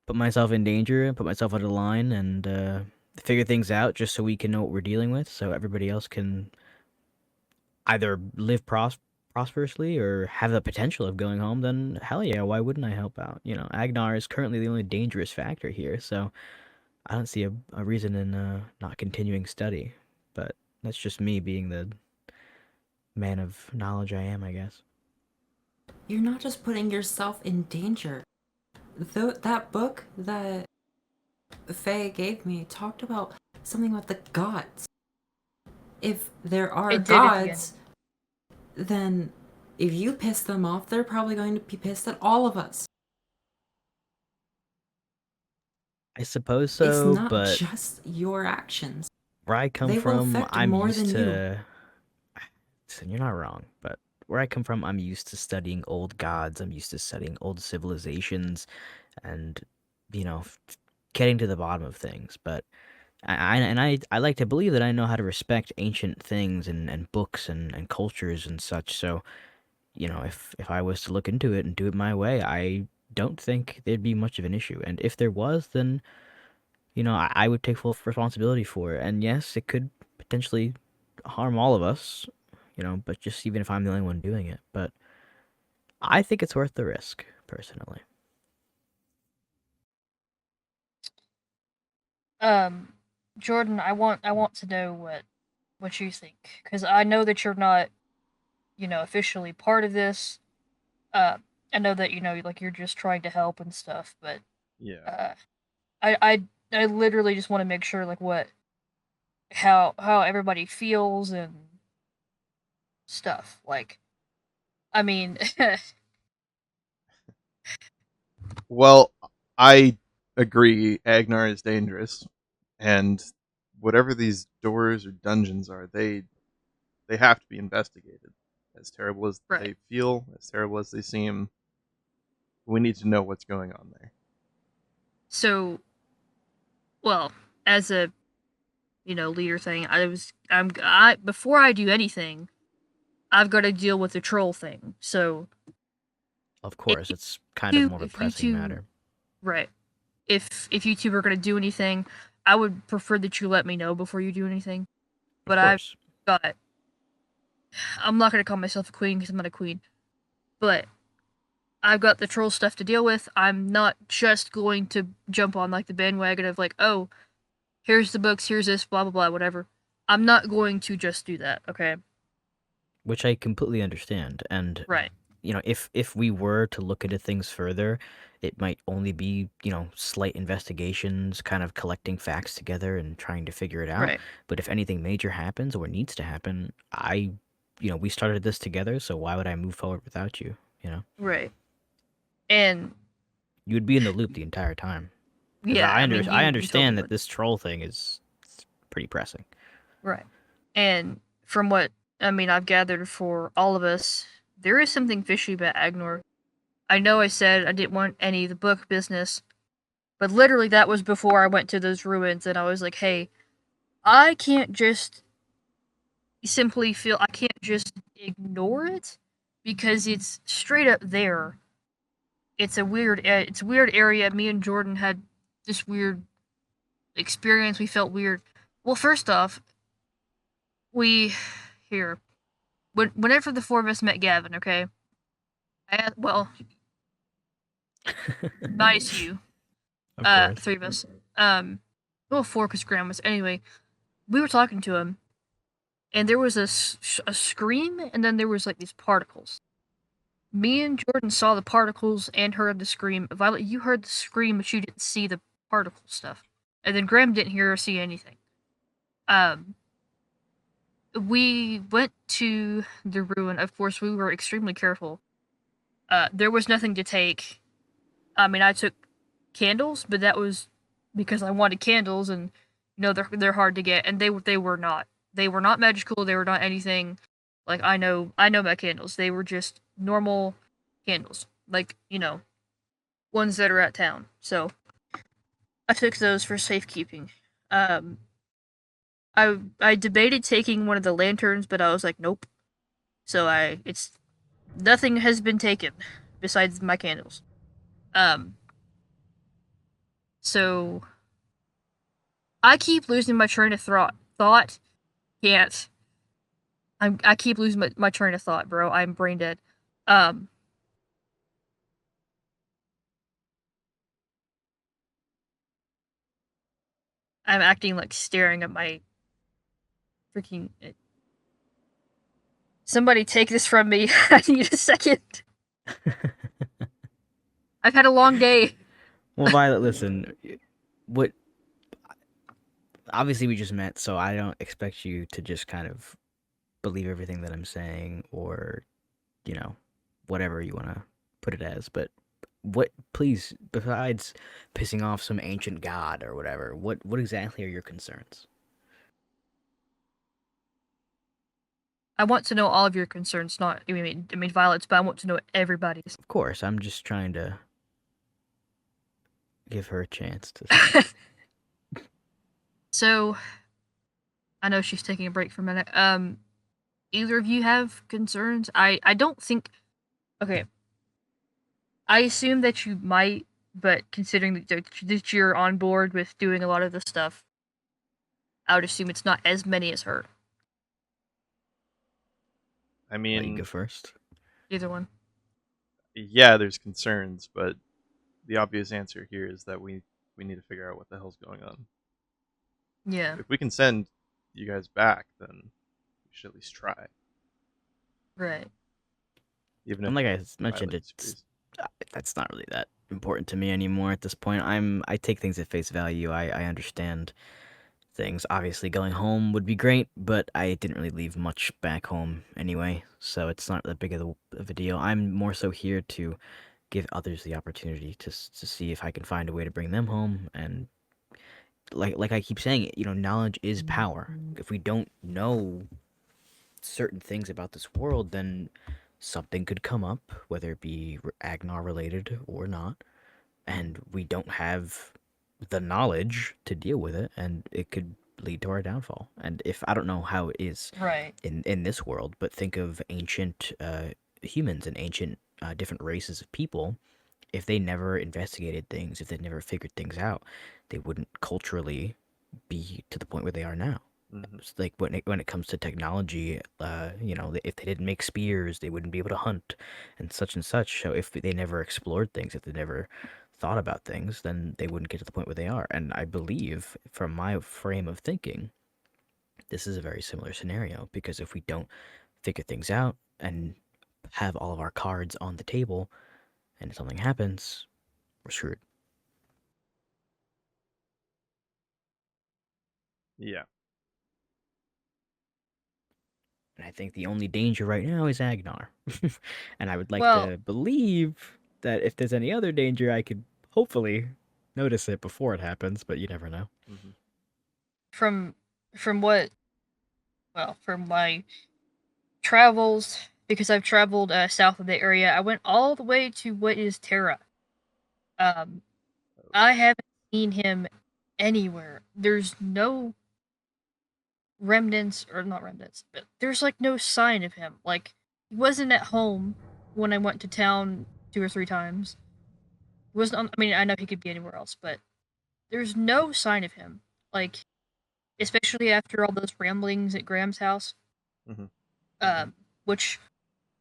put myself in danger, put myself on the line, and figure things out just so we can know what we're dealing with, so everybody else can either live prosperously or have the potential of going home, then hell yeah, why wouldn't I help out? You know, Aegnor is currently the only dangerous factor here, so I don't see a reason in not continuing study. But that's just me being the man of knowledge I am, I guess. You're not just putting yourself in danger. That book that Faye gave me talked about something about the gods. If there are It did at the end. gods, then if you piss them off, they're probably going to be pissed at all of us. I suppose It's so, not but just your actions. where I come They will from, affect I'm more used than you. to. Listen, you're not wrong, but where I come from, I'm used to studying old gods. I'm used to studying old civilizations, and you know, getting to the bottom of things. But I like to believe that I know how to respect ancient things and books and cultures and such. So you know, if I was to look into it and do it my way, I don't think there'd be much of an issue. And if there was, then you know, I would take full responsibility for it. And yes, it could potentially harm all of us, you know, but just even if I'm the only one doing it. But I think it's worth the risk, personally. Um, Jordan, I want to know what you think, because I know that you're not, officially part of this. Uh, I know that like you're just trying to help and stuff, but Yeah. uh, I I I literally just want to make sure like how everybody feels and stuff. Like, I mean, Well, I agree. Agnar is dangerous, and whatever these doors or dungeons are, they have to be investigated. As terrible as right. they feel, as terrible as they seem, we need to know what's going on there. So, well, as a leader thing, I before I do anything, I've got to deal with the troll thing. So Of if course, it's kind of you more of a if you pressing two matter. right if you two are gonna do anything, I would prefer that you let me know before you do anything. Of But I've course. got I'm not gonna call myself a queen because I'm not a queen, but I've got the troll stuff to deal with. I'm not just going to jump on like the bandwagon of like, oh, here's the books, here's this, blah blah blah, whatever. I'm not going to just do that. Okay. Which I completely understand. And Right. you know, if we were to look into things further, it might only be, you know, slight investigations, kind of collecting facts together and trying to figure it out. Right. But if anything major happens or needs to happen, you know, we started this together, so why would I move forward without you, you know? Right. And You would be in the loop the entire time. Because yeah, I mean, I you totally understand that would. this troll thing is pretty pressing. Right. And from what I mean, I've gathered for all of us, there is something fishy about Agnor. I know I said I didn't want any of the book business, but literally that was before I went to those ruins, and I was like, hey, I can't just I can't just ignore it because it's straight up there. It's a weird area. Me and Jordan had this weird experience. We felt weird. Well, first off, we here whenever the four of us met Gavin, okay, well, minus you, Of course. three of us, well, four because Graham was anyway. We were talking to him, and there was a scream, and then there was like these particles. Me and Jordan saw the particles and heard the scream. Violet, you heard the scream, but you didn't see the particle stuff. And then Graham didn't hear or see anything. Um, we went to the ruin. Of course, we were extremely careful. There was nothing to take. I mean, I took candles, but that was because I wanted candles, and they're hard to get, and they were not. They were not magical. They were not anything. Like I know about candles. They were just normal candles, like ones that are at town. So I took those for safekeeping. Um, I debated taking one of the lanterns, but I was like, nope. So it's nothing has been taken besides my candles. Um, So I keep losing my train of thought. Can't. I keep losing my train of thought, bro. I'm brain dead. Um, I'm acting like staring at my freaking. Somebody take this from me. I need a second. I've had a long day. Well, Violet, listen, what obviously we just met, so I don't expect you to just kind of believe everything that I'm saying or, you know, whatever you want to put it as, but what please besides pissing off some ancient god or whatever, what exactly are your concerns? I want to know all of your concerns, not I mean Violet's, but I want to know everybody's. Of course, I'm just trying to give her a chance to speak. So I know she's taking a break for a minute. Either of you have concerns? I don't think. Okay, I assume that you might, but considering that you're on board with doing a lot of this stuff, I would assume it's not as many as her. I Let you go mean, first. Either one. yeah, there's concerns, but the obvious answer here is that we need to figure out what the hell's going on. Yeah. If we can send you guys back, then we should at least try, Right. even And if like I mentioned, Violet disagrees. that's not really that important to me anymore at this point. I take things at face value. I understand things. Obviously, going home would be great, but I didn't really leave much back home anyway, so it's not that big of a deal. I'm more so here to give others the opportunity to see if I can find a way to bring them home. And like I keep saying, knowledge is power. If we don't know certain things about this world, then something could come up, whether it be Aegnor related or not, and we don't have the knowledge to deal with it, and it could lead to our downfall. And if I don't know how it is Right. in this world, but think of ancient humans and ancient different races of people. If they never investigated things, if they never figured things out, they wouldn't culturally be to the point where they are now. Hmm. It's like when it comes to technology, if they didn't make spears, they wouldn't be able to hunt, and such and such. So if they never explored things, if they never thought about things, then they wouldn't get to the point where they are. And I believe, from my frame of thinking, this is a very similar scenario because if we don't figure things out and have all of our cards on the table, and something happens, we're screwed. Yeah. And I think the only danger right now is Aegnor. And I would like Well, to believe that if there's any other danger, I could hopefully notice it before it happens, but you never know. Hmm. from from what from my travels, because I've traveled south of the area, I went all the way to what is Terra. Um, I haven't seen him anywhere. There's no remnants, or not remnants, but there's like no sign of him. Like, he wasn't at home when I went to town 2 or 3 times. He wasn't on, I mean, I know he could be anywhere else, but there's no sign of him. Like, especially after all those ramblings at Graham's house. Hmm. Which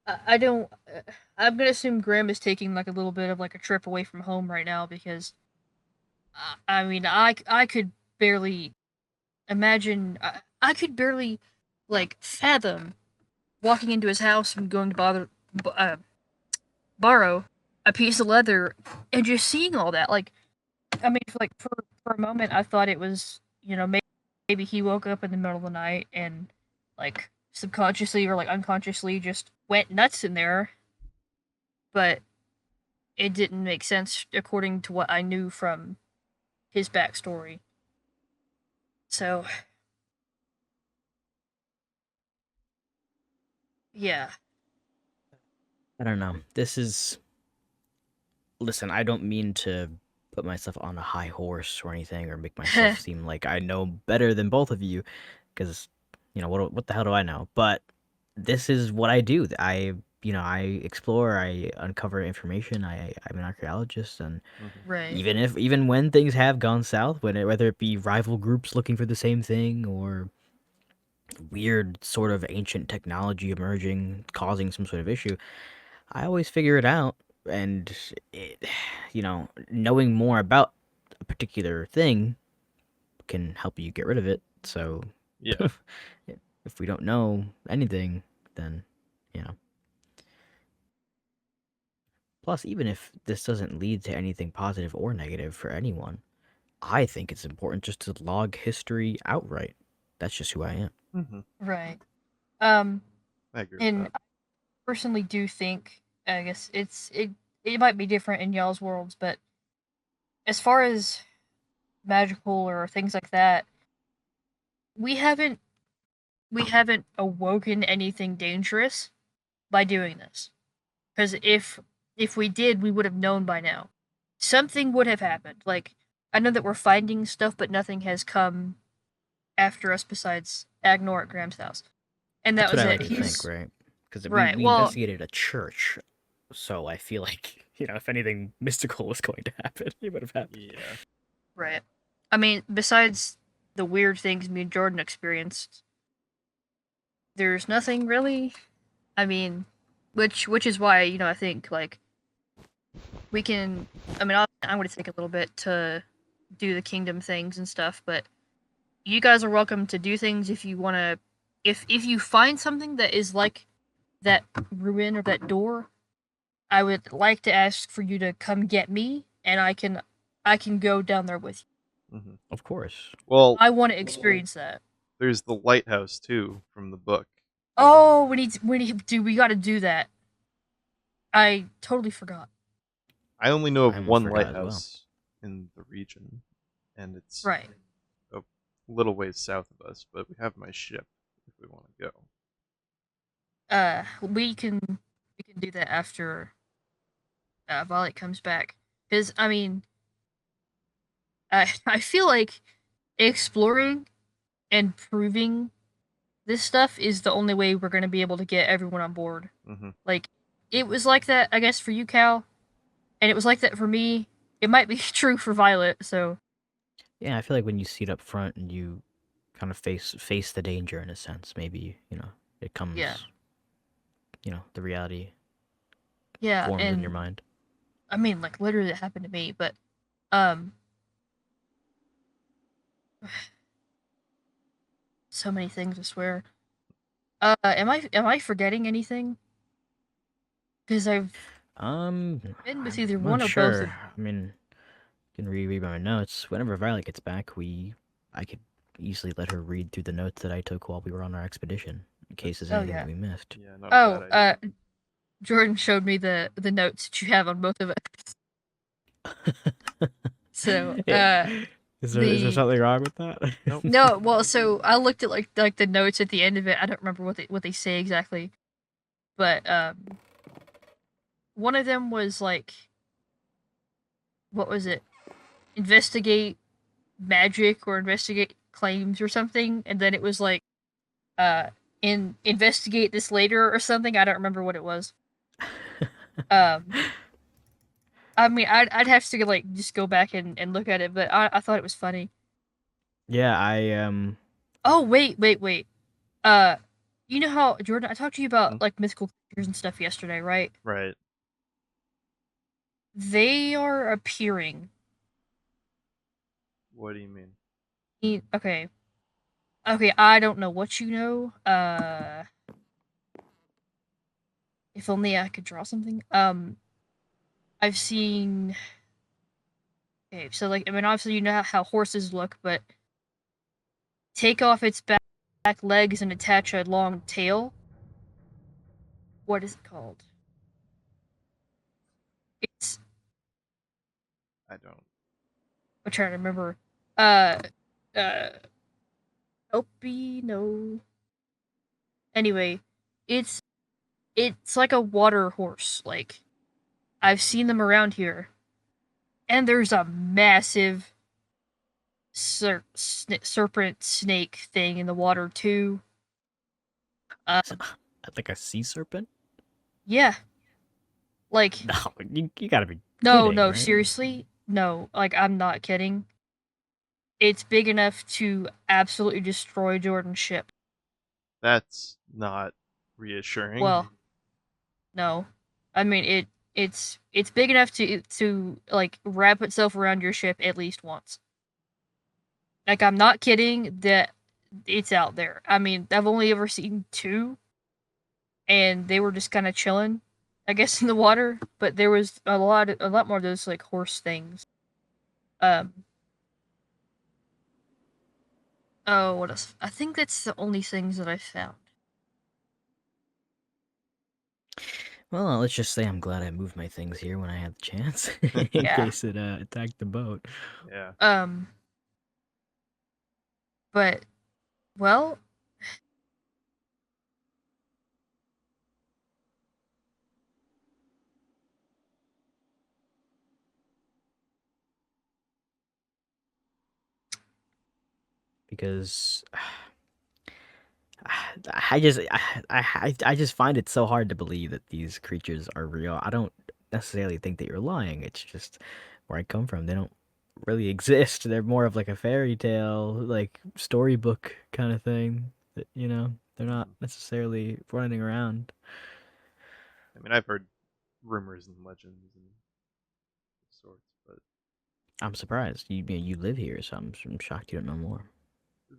I don't. I'm gonna assume Graham is taking like a little bit of like a trip away from home right now because I mean I could barely imagine. I could barely like fathom walking into his house and going to borrow a piece of leather and just seeing all that. Like, I mean, for a moment, I thought it was, maybe he woke up in the middle of the night and like subconsciously or like unconsciously just went nuts in there, but it didn't make sense according to what I knew from his backstory. So, yeah. I don't know. This is. Listen, I don't mean to put myself on a high horse or anything or make myself seem like I know better than both of you because, what the hell do I know? But this is what I do. I explore, I uncover information. I'm an archaeologist, and Right. even when things have gone south, whether it be rival groups looking for the same thing or weird sort of ancient technology emerging causing some sort of issue, I always figure it out. And it, knowing more about a particular thing can help you get rid of it. So Yeah. if we don't know anything, then you know. Plus, even if this doesn't lead to anything positive or negative for anyone, I think it's important just to log history outright. That's just who I am. Mm-hmm. Right. Um, I agree with and that. I personally do think, I guess it might be different in y'all's worlds, but as far as magical or things like that, we haven't we haven't awoken anything dangerous by doing this. Because if we did, we would have known by now. Something would have happened. Like, I know that we're finding stuff, but nothing has come after us besides Aegnor at Graham's house, and that That's what was I it. like to think, He's right? Because we right. we Well, investigated a church, so I feel like if anything mystical was going to happen, it would have happened. Yeah. right. I mean, besides the weird things me and Jordan experienced, there's nothing really. I mean, which is why I think like we can. I mean, I'm going to take a little bit to do the kingdom things and stuff, but you guys are welcome to do things if you want to. If you find something that is like that ruin or that door, I would like to ask for you to come get me, and I can go down there with you. Mm-hmm. Of course. Well, I want to experience that. there's the lighthouse too from the book. Oh, we got to do that. I totally forgot. I only know I of almost one forgot as well. lighthouse in the region, and it's Right. a little ways south of us. But we have my ship if we want to go. We can do that after Violet comes back. Because I mean, I feel like exploring and proving this stuff is the only way we're going to be able to get everyone on board. Mm-hmm. Like, it was like that, I guess, for you, Cal, and it was like that for me. It might be true for Violet, so. Yeah, I feel like when you see it up front and you kind of face the danger in a sense, maybe it Yeah. comes, the reality Yeah, forms in your and, mind. I mean, like, literally it happened to me, but, um, so many things, I swear. Am I forgetting anything? Because I've been with either I'm one or both unsure. of. I mean, can reread my notes. Whenever Violet gets back, I could easily let her read through the notes that I took while we were on our expedition, in case there's Oh, anything that yeah. we missed. Yeah, not a Oh, bad idea. Jordan showed me the notes that you have on both of us. So, Is there the something wrong with that? Nope. no, well, so I looked at like the notes at the end of it. I don't remember what they say exactly, but one of them was like, what was it? Investigate magic or investigate claims or something, and then it was like, uh, investigate this later or something. I don't remember what it was. Um, I mean, I'd have to like just go back and look at it, but I thought it was funny. Yeah, Oh wait. Uh, you know how Jordan? I talked to you Mm, about like mythical creatures and stuff yesterday, right? right. They are appearing. What do you mean? Okay. Okay, I don't know what you know. If only I could draw something. I've seen. Okay, so like I mean, obviously you know how horses look, but take off its back legs and attach a long tail. What is it called? It's I don't. I'm trying to remember. Uh, uh, Opie, no. Anyway, it's it's like a water horse. Like I've seen them around here, and there's a massive serpent snake thing in the water too. so- like a sea serpent. Yeah. Like, No, you gotta be no, kidding, no, right? seriously? No, like, I'm not kidding. It's big enough to absolutely destroy Jordan's ship. That's not reassuring. Well, no. I mean, it's big enough to like wrap itself around your ship at least once. Like, I'm not kidding that it's out there. I mean, I've only ever seen 2, and they were just kind of chilling, I guess, in the water. But there was a lot more of those like horse things. Um. Oh, what else? I think that's the only things that I found. Well, let's just say I'm glad I moved my things here when I had the chance, in Yeah. case it attacked the boat. Yeah. Um. But well, Because I just find it so hard to believe that these creatures are real. I don't necessarily think that you're lying. It's just where I come from. They don't really exist. They're more of like a fairy tale, like storybook kind of thing. That, they're not necessarily running around. I mean, I've heard rumors and legends and sorts, but I'm surprised. You live here, so I'm shocked you don't know more.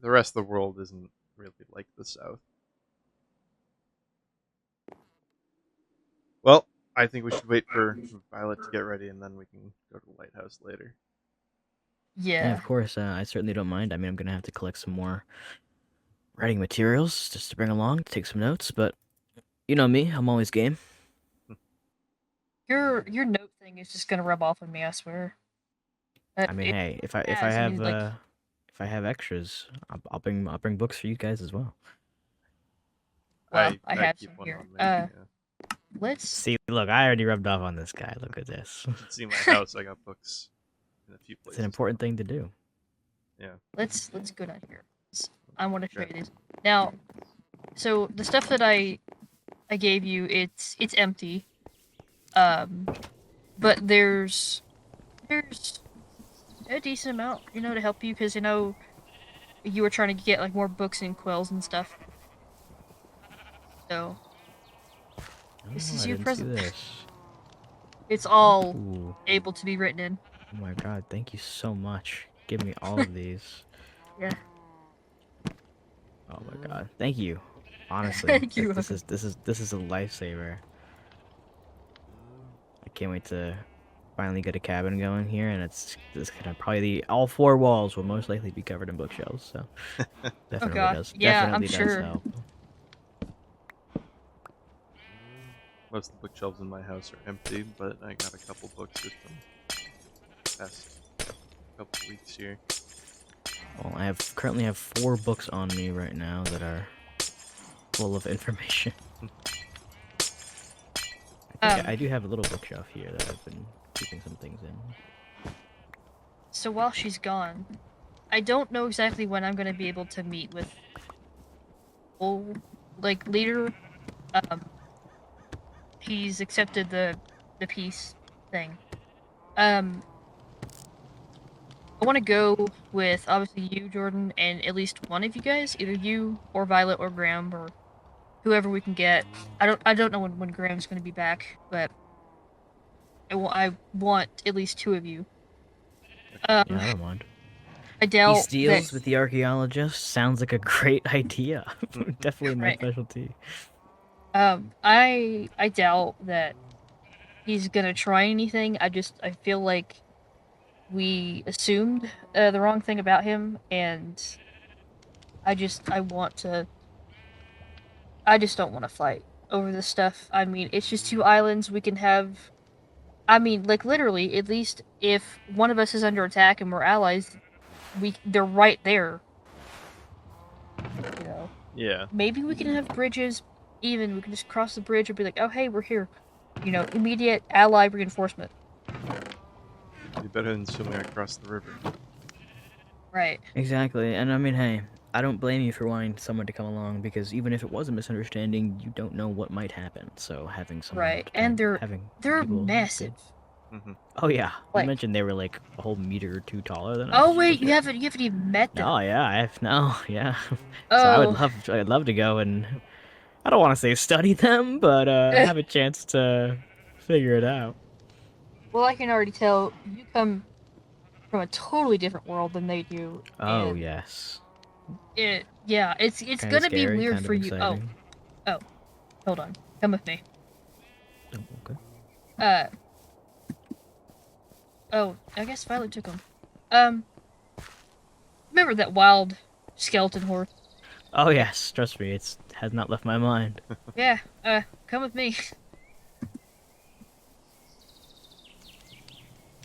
the rest of the world isn't really like the South. Well, I think we should wait for Violet to get ready, and then we can go to the lighthouse later. Yeah, yeah. of course. I certainly don't mind. I mean, I'm gonna have to collect some more writing materials just to bring along, to take some notes. But you know me, I'm always game. Your note thing is just gonna rub off on me. I swear. I mean, It hey, if I has. I have mean, like, extras, I'll bring books for you guys as well. well, I I have keep some one here. on me. Yeah. Let's. See, look, I already rubbed off on this guy. Look at this. You should see my house. I got books in a few It's an places. important thing to do. Yeah. Let's go down here. I want to show you these. Now, so the stuff that I gave you, it's empty. But there's a decent amount, to help you because you were trying to get like more books and quills and stuff. So this Oh, is I your didn't see present. this. It's all Ooh, able to be written in. oh my God! Thank you so much. Give me all of these. Yeah. Oh my God! Thank you. Honestly, Thank you. this is a lifesaver. I can't wait to finally get a cabin going here, and it's gonna probably all 4 walls will most likely be covered in bookshelves. So Oh definitely god. does Yeah, I'm definitely does sure. help. Most of the bookshelves in my house are empty, but I got a couple books with them past couple weeks here. Well, I currently have 4 books on me right now that are full of information. I do have a little bookshelf here that I've been keeping some things in. So while she's gone, I don't know exactly when I'm gonna be able to meet with full leader. Um, he's accepted the peace thing. I want to go with obviously you, Jordan, and at least one of you guys, either you or Violet or Graham or whoever we can get. I don't know when Graham's going to be back, but I want at least 2 of you. Yeah, I don't mind. I He doubt steals that. with the archaeologist. Sounds like a great idea. Definitely my Right. specialty. I doubt that he's gonna try anything. I feel like we assumed the wrong thing about him, and I want to. I just don't want to fight over this stuff. I mean, it's just 2 islands. We can have. I mean, like literally, at least if one of us is under attack and we're allies, they're right there. You know. Yeah. Maybe we can have bridges. Even we can just cross the bridge and be like, "Oh, hey, we're here." Immediate ally reinforcement. Be better than swimming across the river. Right. Exactly. And I mean, hey, I don't blame you for wanting someone to come along because even if it was a misunderstanding, you don't know what might happen. So having someone Right, to and having they're people is good. massive. Hmm. Oh yeah, you Like, mentioned they were like a whole meter or two taller than oh us. wait, you haven't even met them. No, yeah, I have no, yeah. So Oh, I'd love to go and I don't want to say study them, but have a chance to figure it out. well, I can already tell you come from a totally different world than they do, Oh and yes, yeah, it's kind of gonna be scary, weird kind for of you. exciting. Oh, hold on, come with me. Oh, okay. Uh, oh, I guess Violet took them. Um, remember that wild skeleton horse? Oh yes, trust me, it's has not left my mind. Yeah, come with me.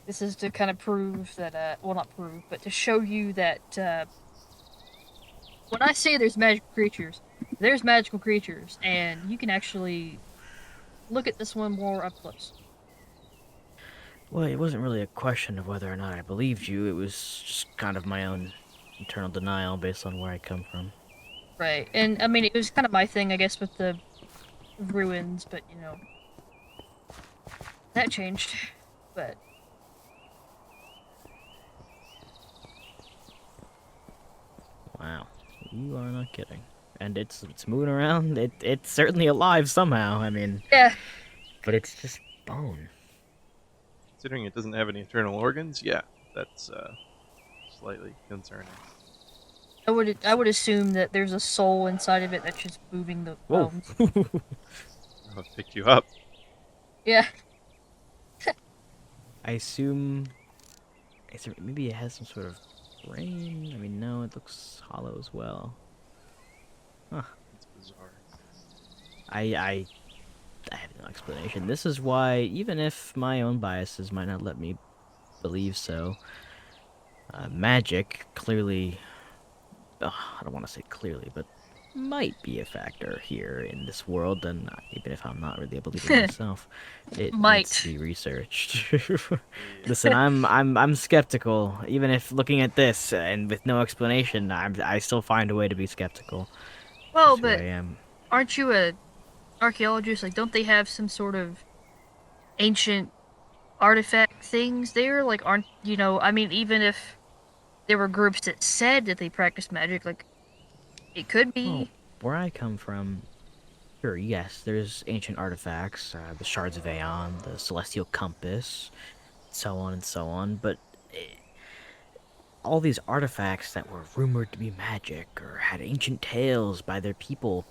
This is to kind of prove that, well, not prove, but to show you that, when I say there's magical creatures, and you can actually look at this one more up close. Well, it wasn't really a question of whether or not I believed you. It was just kind of my own internal denial based on where I come from. Right, and I mean, it was kind of my thing, I guess, with the ruins, but, that changed. But, Wow, you are not kidding. And it's moving around. It's certainly alive somehow. I mean, yeah, but it's just bone. Considering it doesn't have any internal organs, yeah, that's slightly concerning. I would assume that there's a soul inside of it that's just moving the Whoa. bones. Oh, it picked you up. Yeah, I assume maybe it has some sort of brain. I mean, no, it looks hollow as well. Huh. It's bizarre. I I have no explanation. This is why, even if my own biases might not let me believe so, magic clearly, I don't want to say clearly, but might be a factor here in this world, and even if I'm not really a believer myself, it needs to might. be researched. Yeah. Listen, I'm skeptical, even if looking at this and with no explanation, I still find a way to be skeptical. Well, Just who I but am. aren't you a archaeologist? Like, don't they have some sort of ancient artifact things there? Like, aren't I mean, even if there were groups that said that they practiced magic, like it could Well, be. where I come from, sure, yes, there's ancient artifacts, the shards of Aeon, the celestial compass, so on and so on, but all these artifacts that were rumored to be magic or had ancient tales by their people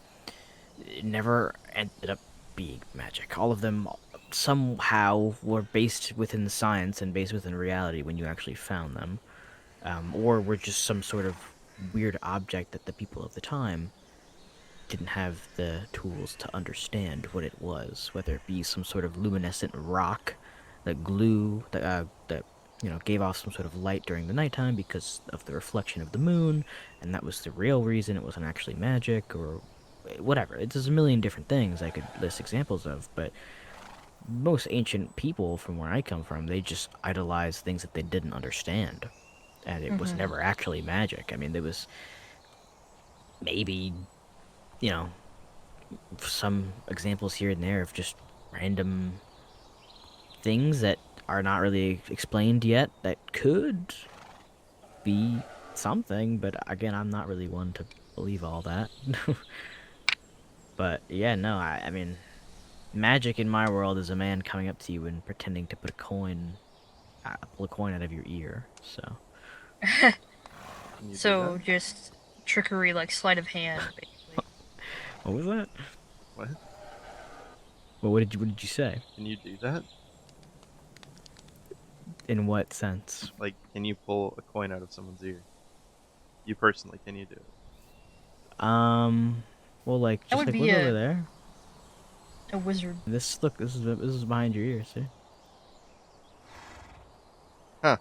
never ended up being magic. All of them somehow were based within science and based within reality when you actually found them, or were just some sort of weird object that the people of the time didn't have the tools to understand what it was, whether it be some sort of luminescent rock that gave off some sort of light during the nighttime because of the reflection of the moon, and that was the real reason it wasn't actually magic, or whatever. It's just a million different things I could list examples of, but most ancient people from where I come from, they just idolize things that they didn't understand, and it was Hmm. never actually magic. I mean, there was maybe, you know, some examples here and there of just random things that are not really explained yet that could be something, but again, I'm not really one to believe all that. But yeah, no, I mean, magic in my world is a man coming up to you and pretending to pull a coin out of your ear. So, Can you do So that? just trickery, like sleight of hand, basically. what was that? What? Well, what did you say? Can you do that? In what sense? Like, can you pull a coin out of someone's ear? You personally, can you do it? Um, well, like That just would like be look over there. a wizard. This is behind your ear. See? Huh.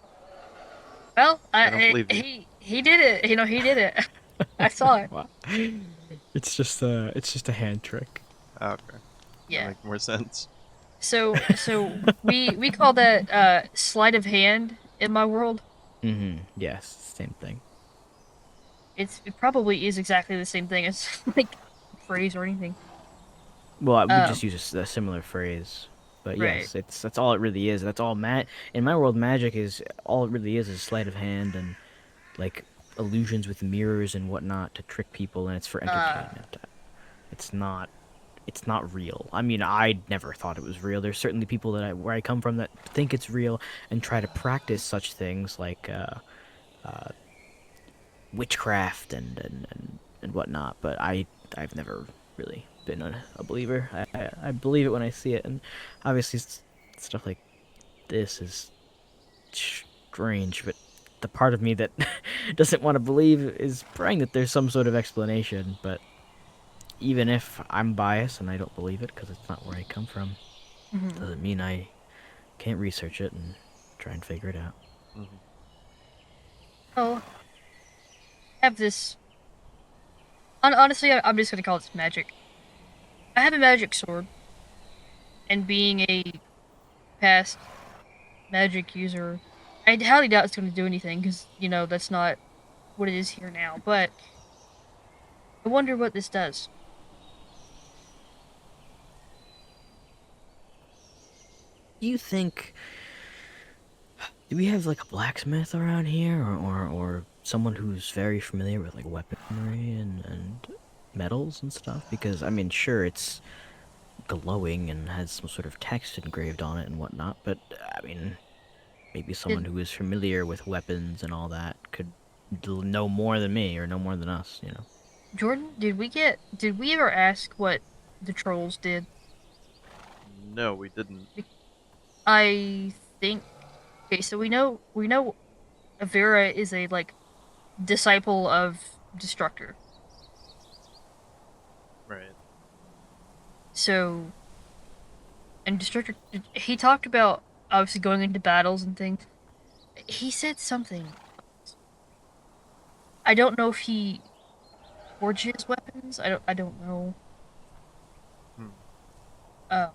Well, I don't believe you. he did it. He did it. I saw it. Wow. It's just a hand trick. Ah, okay. That Yeah. makes more sense. So we call that sleight of hand in my world. Mm-hmm. Yes, same thing. it probably is exactly the same thing as like phrase or anything. Well, we Um, just use a similar phrase, but right. yes, that's all it really is. That's all in my world. Magic is all it really is sleight of hand and like illusions with mirrors and whatnot to trick people, and it's for Uh, entertainment. It's not it's not real. I mean, I never thought it was real. There's certainly people where I come from that think it's real and try to practice such things like uh, witchcraft and whatnot. But I've never really been a believer. I believe it when I see it, and obviously stuff like this is strange. But the part of me that doesn't want to believe is praying that there's some sort of explanation. But even if I'm biased and I don't believe it because it's not where I come from, mhm. doesn't mean I can't research it and try and figure it out. Mm-hmm. Oh, I have this. Honestly, I'm just gonna call this magic. I have a magic sword, and being a past magic user, I highly doubt it's gonna do anything because that's not what it is here now. But I wonder what this does. Do you think do we have like a blacksmith around here, or someone who's very familiar with like weaponry and metals and stuff? Because I mean, sure, it's glowing and has some sort of text engraved on it and whatnot, but I mean, maybe someone Did who is familiar with weapons and all that could know more than me or know more than us, you know? Jordan? Did we ever ask what the trolls did? No, we didn't. I think. Okay, so we know Avera is a like disciple of Destructor. Right. So, and Destructor, he talked about obviously going into battles and things. He said something. I don't know if he forges weapons. I don't know. Hmm. Uh,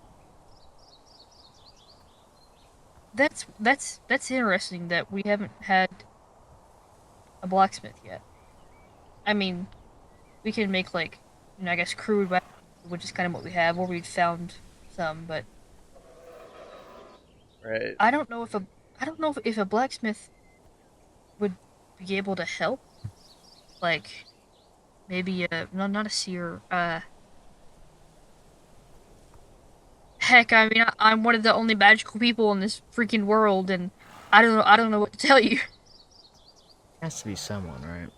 that's interesting that we haven't had a blacksmith yet. I mean, we can make like I guess crude weapons, which is kind of what we have, or we've found some, but Right. I don't know if a blacksmith would be able to help. Like maybe a not a seer. Heck, I mean I'm one of the only magical people in this freaking world, and I don't know what to tell you. Has to be someone, right?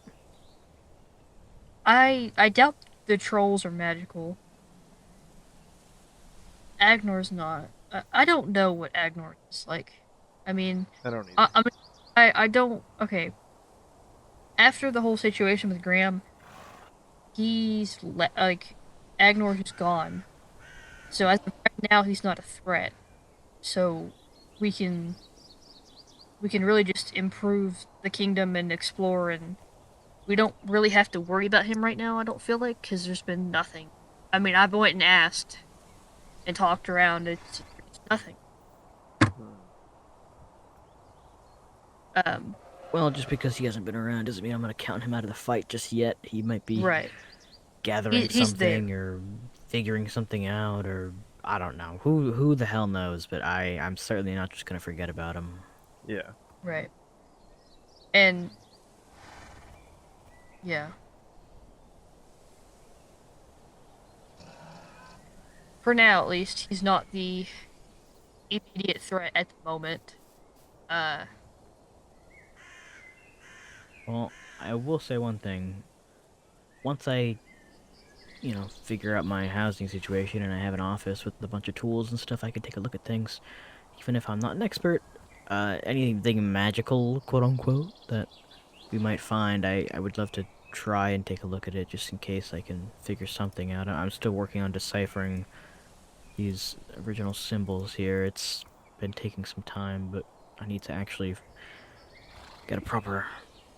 I doubt the trolls are magical. Agnor's not. I don't know what Aegnor is like. I mean, I don't I, either. I mean, I don't. Okay, after the whole situation with Graham, like Agnor's just gone. So as of right now, he's not a threat. So we can we can really just improve the kingdom and explore, and we don't really have to worry about him right now. I don't feel like because there's been nothing. I mean, I've went and asked and talked around. It's nothing. Hmm. Um, Well, just because he hasn't been around doesn't mean I'm gonna count him out of the fight just yet. He might be right. gathering He's there. something or figuring something out, or I don't know. Who the hell knows, but I'm certainly not just going to forget about him. Yeah. Right. And yeah, for now at least, he's not the immediate threat at the moment. Uh, Well, I will say one thing. Once I, figure out my housing situation and I have an office with a bunch of tools and stuff, I can take a look at things. Even if I'm not an expert, anything magical, quote unquote, that we might find, I would love to try and take a look at it just in case I can figure something out. I'm still working on deciphering these original symbols here. It's been taking some time, but I need to actually get a proper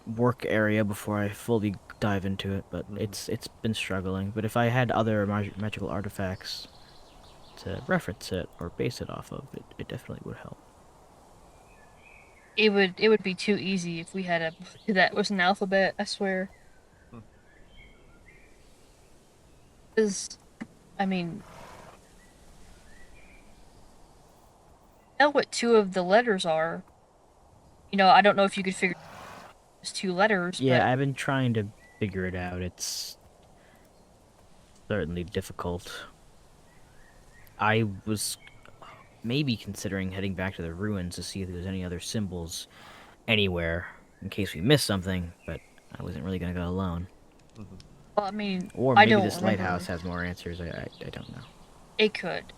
work area before I fully dive into it. But Hmm. it's been struggling. But if I had other magical artifacts to reference it or base it off of, it definitely would help. it would be too easy if we had a book that was an alphabet. I swear. Because, I mean, I know what two of the letters are. You know, I don't know if you could figure those two letters, Yeah, but I've been trying to figure it out. It's certainly difficult. I was maybe considering heading back to the ruins to see if there's any other symbols anywhere in case we missed something, but I wasn't really gonna go alone. Mhm. well, I mean, Or I maybe don't this lighthouse remember. has more answers. I don't know. It could.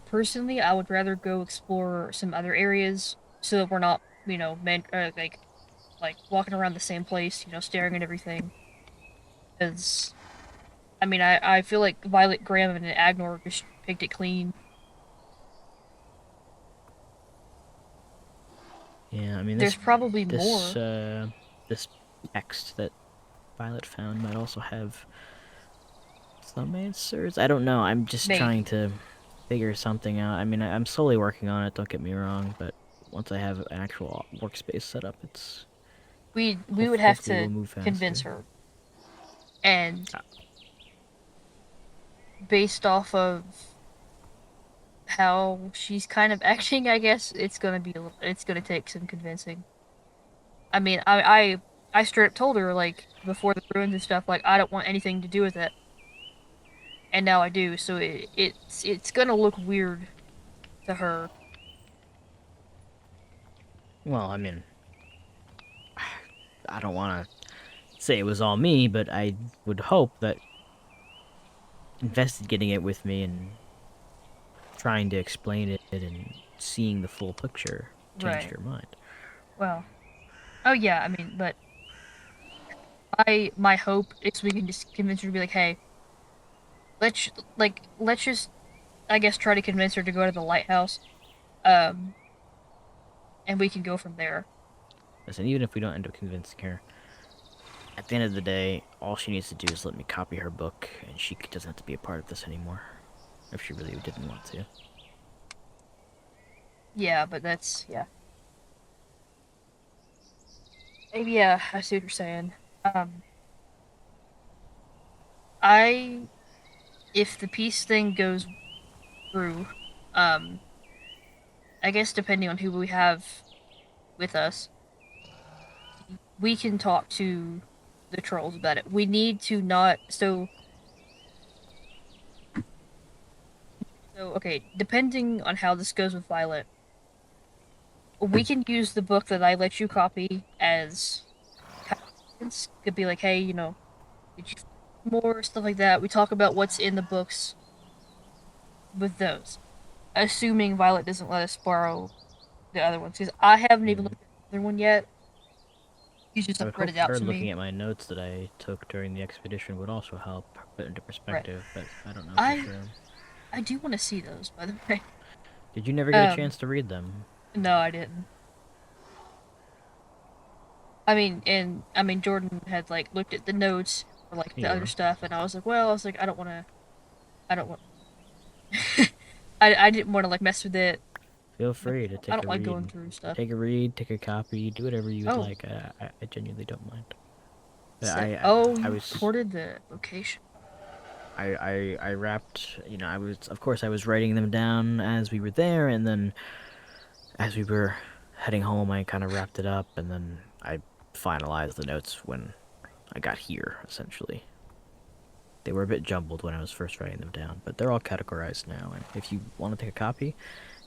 Personally, I would rather go explore some other areas so that we're not, like walking around the same place, staring at everything. Because, I mean, I feel like Violet Graham and Aegnor just picked it clean. Yeah, I mean There's probably this more. this text that Violet found might also have some answers. I don't know. I'm just trying Maybe. to figure something out. I mean, I'm slowly working on it, don't get me wrong, but once I have an actual workspace set up, it's We would have hopefully we'll to move convince faster. her. And Uh, based off of how she's kind of acting, I guess it's gonna take some convincing. I mean, I straight up told her like before the ruins and stuff, like I don't want anything to do with it, and now I do. So it's gonna look weird to her. Well, I mean, I don't want to say it was all me, but I would hope that investigating it with me and trying to explain it and seeing the full picture changed Right. her mind. Well. Oh yeah. I mean, but my hope is we can just convince her to be like, hey, let's just I guess try to convince her to go to the lighthouse, um, and we can go from there. Listen, even if we don't end up convincing her, at the end of the day, all she needs to do is let me copy her book, and she doesn't have to be a part of this anymore, if she really didn't want to. Yeah, but that's yeah. Maybe yeah, I see what you're saying. Um, I if the peace thing goes through, um, I guess depending on who we have with us, we can talk to the trolls about it. We need to not so okay, depending on how this goes with Violet, we can use the book that I let you copy as kind of evidence. Could be like, hey, did you find more stuff like that? We talk about what's in the books with those, assuming Violet doesn't let us borrow the other ones because I haven't even Hmm. looked at the other one yet. He's just I like would read hope it out her to me. looking at my notes that I took during the expedition would also help put into Right. perspective, but I don't know for I sure. I do want to see those, by the way. Did you never get a Um, chance to read them? no, I didn't. I mean, Jordan had like looked at the notes for like the other Yeah. stuff, and I was like, I don't want, I didn't want to like mess with it. Feel Like, free to I take don't a like going read. through stuff. Take a read, take a copy, do whatever you would Oh, like. I genuinely don't mind. But sick. Oh, I you was recorded the location. I wrapped, I was, of course, I was writing them down as we were there, and then as we were heading home, I kind of wrapped it up, and then I finalized the notes when I got here, essentially. They were a bit jumbled when I was first writing them down, but they're all categorized now, and if you want to take a copy,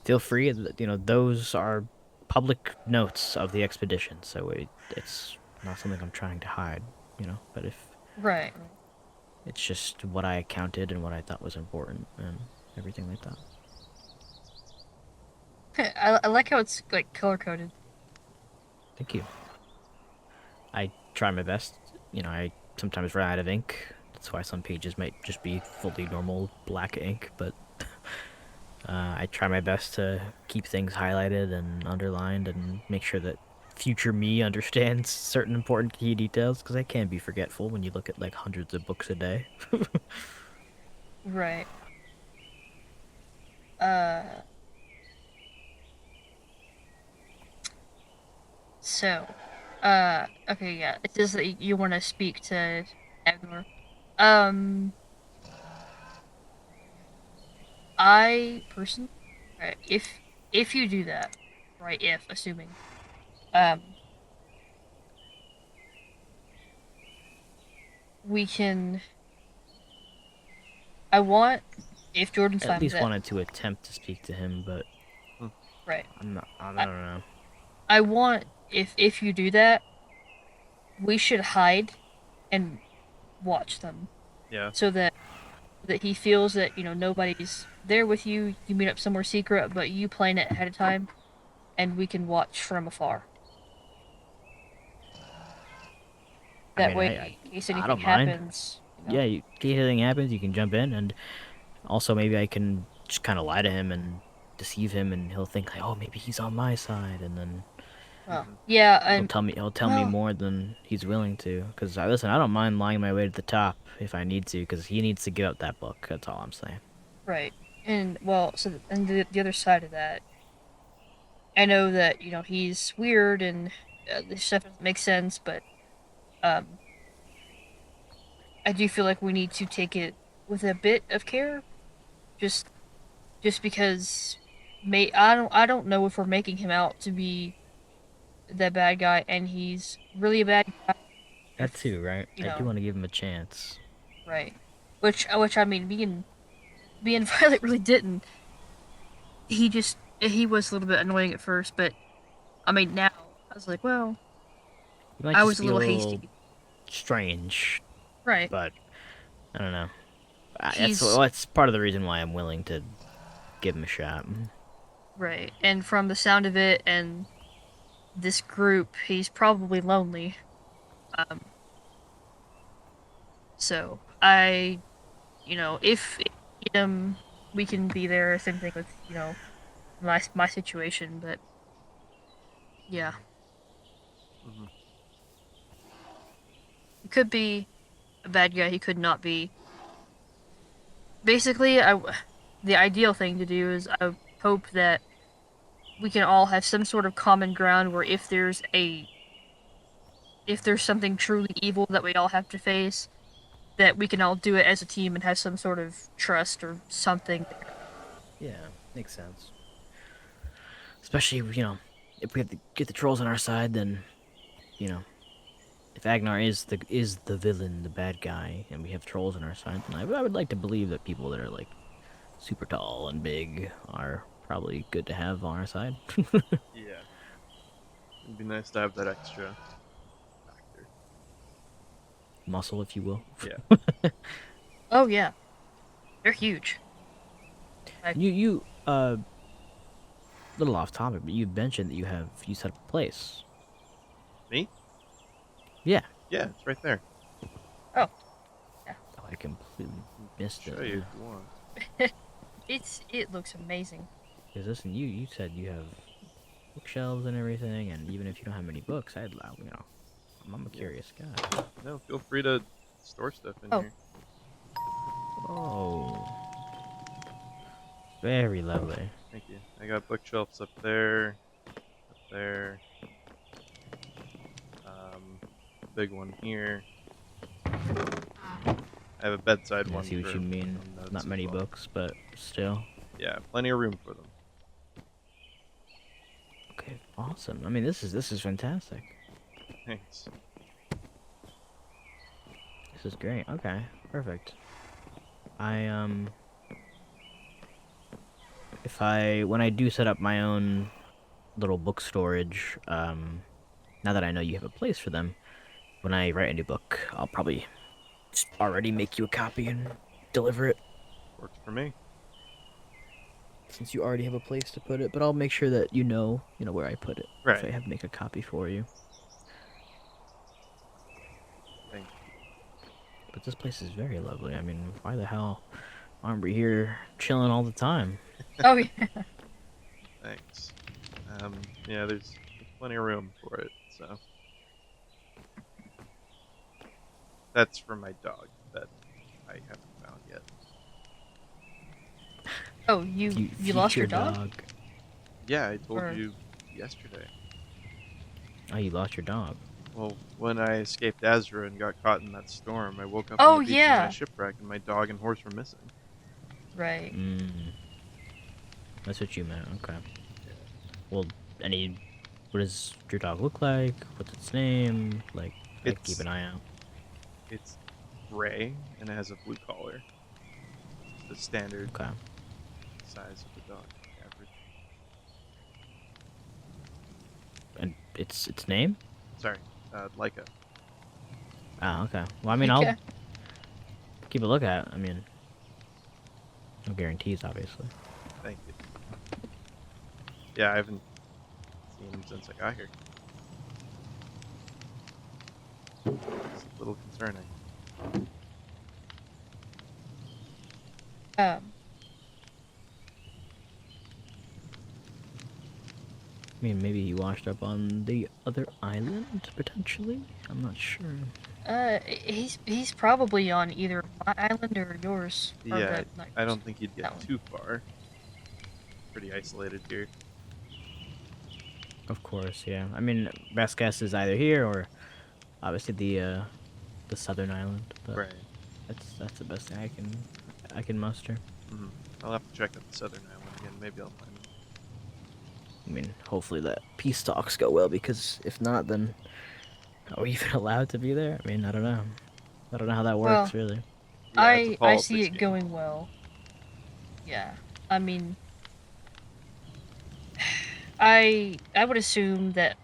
feel free. Those are public notes of the expedition, so it's not something I'm trying to hide, but if Right. it's just what I counted and what I thought was important and everything like that. I like how it's like color coded. Thank you. I try my best. I sometimes run out of ink. That's why some pages might just be fully normal black ink, but I try my best to keep things highlighted and underlined and make sure that future me understands certain important key details because I can be forgetful when you look at like hundreds of books a day. Right. Uh. So. Okay. Yeah. It says that you want to speak to Aegnor. Um. I personally, if you do that, right? If assuming, um, we can. I want if Jordan's At fine with least it, wanted to attempt to speak to him, but Hmm. right? I'm not. I don't I know. I want if you do that, we should hide and watch them Yeah. so that he feels that nobody's there with you. You meet up somewhere secret, but you plan it ahead of time, and we can watch from afar. I That mean, way, in case I anything don't mind. happens, Yeah, in case anything happens, you can jump in, and also maybe I can just kind of lie to him and deceive him, and he'll think like, oh, maybe he's on my side, and then Well, Hmm. yeah, he'll tell me well, more than he's willing to. Because I listen, I don't mind lying my way to the top if I need to, because he needs to give up that book. That's all I'm saying. right, and well, and the other side of that, I know that he's weird and this stuff doesn't make sense, but um, I do feel like we need to take it with a bit of care, just because I don't know if we're making him out to be the bad guy and he's really a bad guy. That If too, right? you I do know, want to give him a chance. right? Which I mean, me and Violet really didn't. He was a little bit annoying at first, but I mean now I was like, well, He might I just was a be a little little hasty, strange, right? but I don't know. He's That's part of the reason why I'm willing to give him a shot. right, and from the sound of it and this group, he's probably lonely. Um, so if we need him, we can be there. Same thing with my situation, but yeah, Hmm. he could be a bad guy. He could not be. Basically, the ideal thing to do is I hope that we can all have some sort of common ground where if there's something truly evil that we all have to face, that we can all do it as a team and have some sort of trust or something. Yeah, makes sense. Especially, if we have to get the trolls on our side, then, you know, if Aegnor is the villain, the bad guy, and we have trolls on our side, then I would like to believe that people that are like super tall and big are probably good to have on our side. Yeah. It'd be nice to have that extra factor. Muscle, if you will. Yeah. Oh yeah, they're huge. Like, You little off topic, but you mentioned that you set up a place. Me? Yeah. Yeah, it's right there. oh yeah, Oh, I completely I'll missed show it. you if you want. it looks amazing. Because listen, you said you have bookshelves and everything, and even if you don't have many books, I'm a Yeah. curious guy. No, feel free to store stuff in Oh. here. Oh, very lovely. Thank you. I got bookshelves up there, big one here. I have a bedside I one see what for you mean. some notes Not as many well. books, but still. Yeah, plenty of room for them. Okay, awesome. I mean, this is fantastic. Thanks. This is great. Okay, perfect. I if I when I do set up my own little book storage, now that I know you have a place for them, when I write a new book, I'll probably just already make you a copy and deliver it Works for me. since you already have a place to put it. But I'll make sure that you know where I put it if Right. I have to make a copy for you. Thank But this place is very lovely. I mean, why the hell aren't we here chilling all the time? Oh yeah, Thanks. Yeah, there's plenty of room for it, so. That's for my dog that I haven't found yet. oh you lost your Future dog? dog. Yeah, I told Or you yesterday. Oh, you lost your dog. Well, when I escaped Azra and got caught in that storm, I woke up on oh the beach in yeah, my shipwreck and my dog and horse were missing. right. Mm. That's what you meant. Okay. Well, any. What does your dog look like? What's its name? Like, I can keep It's an eye out. it's gray and it has a blue collar. The standard Okay. size of a dog, average. And its name? Sorry, Leica. Ah, okay. Well, I mean, I'll Okay. keep a look at it. I mean, no guarantees, obviously. Thank you. Yeah, I haven't seen him since I got here. It's a little concerning. Um, I mean, maybe he washed up on the other island, potentially? I'm not sure. he's probably on either my island or yours. Or Yeah, not I yours. don't think he'd get That one. too far. Pretty isolated here. Of course, yeah. I mean, best guess is either here or obviously the southern island, but Right. that's the best thing I can muster. Hmm. I'll have to check out the southern island again. Maybe I'll find him. I mean, hopefully that peace talks go well, because if not, then are we even allowed to be there? I mean, I don't know. I don't know how that Well, works, really. Yeah, it's a I see politics it game. going well. Yeah. I mean, I would assume that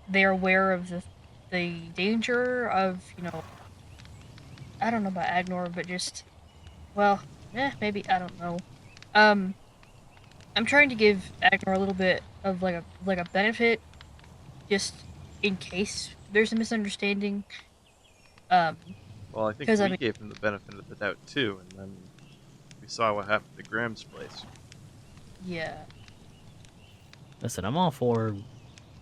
they're aware of the danger of, I don't know about Aegnor, but just, well, maybe I don't know. Um, I'm trying to give Aegnor a little bit of like a benefit, just in case there's a misunderstanding. Um, Well, I think because I we mean, gave him the benefit of the doubt too, and then we saw what happened to Graham's place. yeah, Listen, I'm all for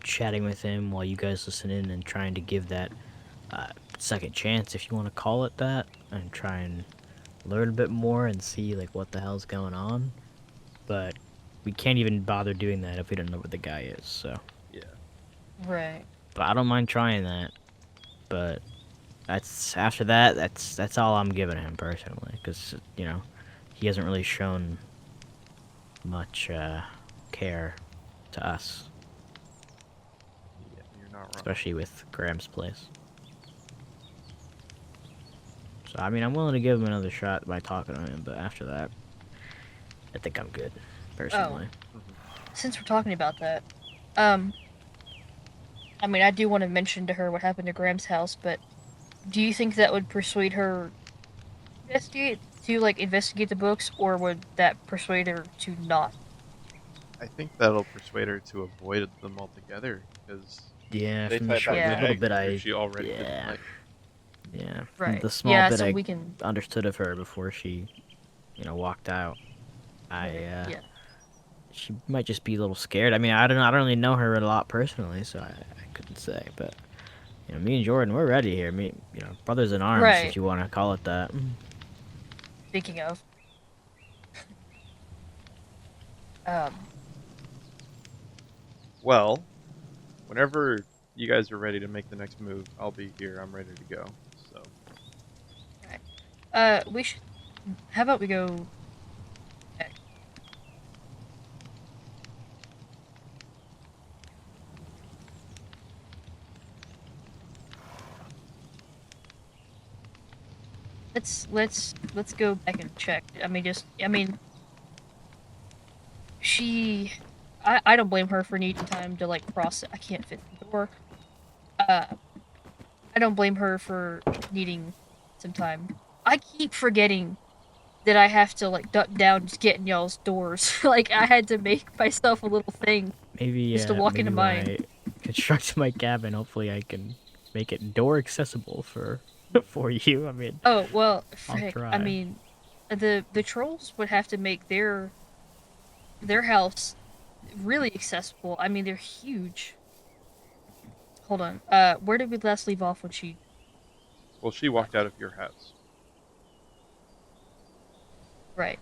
chatting with him while you guys listen in and trying to give that second chance, if you want to call it that, and try and learn a bit more and see like what the hell's going on. But we can't even bother doing that if we don't know what the guy is. So, Yeah. right, but I don't mind trying that. But that's after that. That's all I'm giving him personally, because he hasn't really shown much care to us, Yeah, you're not wrong. especially with Graham's place. So I mean, I'm willing to give him another shot by talking to him, but after that, I think I'm good, oh, personally. Hmm. since we're talking about that, um, I mean, I do want to mention to her what happened to Graham's house, but do you think that would persuade her investigate the books, or would that persuade her to not? I think that'll persuade her to avoid them altogether because Yeah, they from the tied back short, to Yeah. the little bit Aegnor, who I, she already didn't yeah, like. yeah, from Right. the small Yeah, bit so I we can. understood of her before she, walked out, I, Right. Yeah. she might just be a little scared. I mean, I don't know, I don't really know her a lot personally, so I couldn't say, but me and Jordan, we're ready here. Me, brothers in arms, if Right. you want to call it that. Speaking of, um, Well, whenever you guys are ready to make the next move, I'll be here. I'm ready to go. So, right. We should. How about we go? Let's go back and check. I mean, she. I don't blame her for needing time to like cross it. I can't fit the door. Uh, I don't blame her for needing some time. I keep forgetting that I have to like duck down to get in y'all's doors. Like I had to make myself a little thing just to walk into Maybe when mine. I construct my cabin, hopefully I can make it door accessible for for you. I mean, Oh well, I'll frick. I try. mean, the trolls would have to make their house really accessible. I mean, they're huge. Hold on. Where did we last leave off when she well, she walked out of your house, right?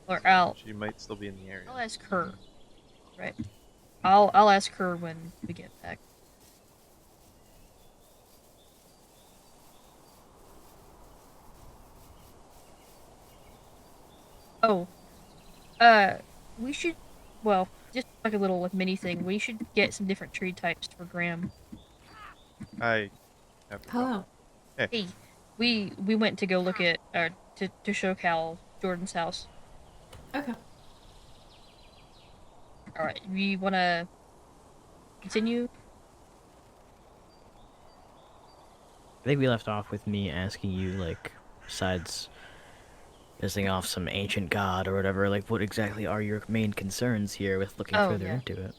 Or so she might still be in the area. I'll ask her. Right. I'll ask her when we get back. Oh, uh, we should, well, just like a little like mini thing. We should get some different tree types for Graham. I have a copy. Hello. Hey, Hey, we went to go look at to show Cal Jordan's house. Okay. All right, we want to continue. I think we left off with me asking you, like, besides missing off some ancient god or whatever, like, what exactly are your main concerns here with looking Oh further yeah. into it?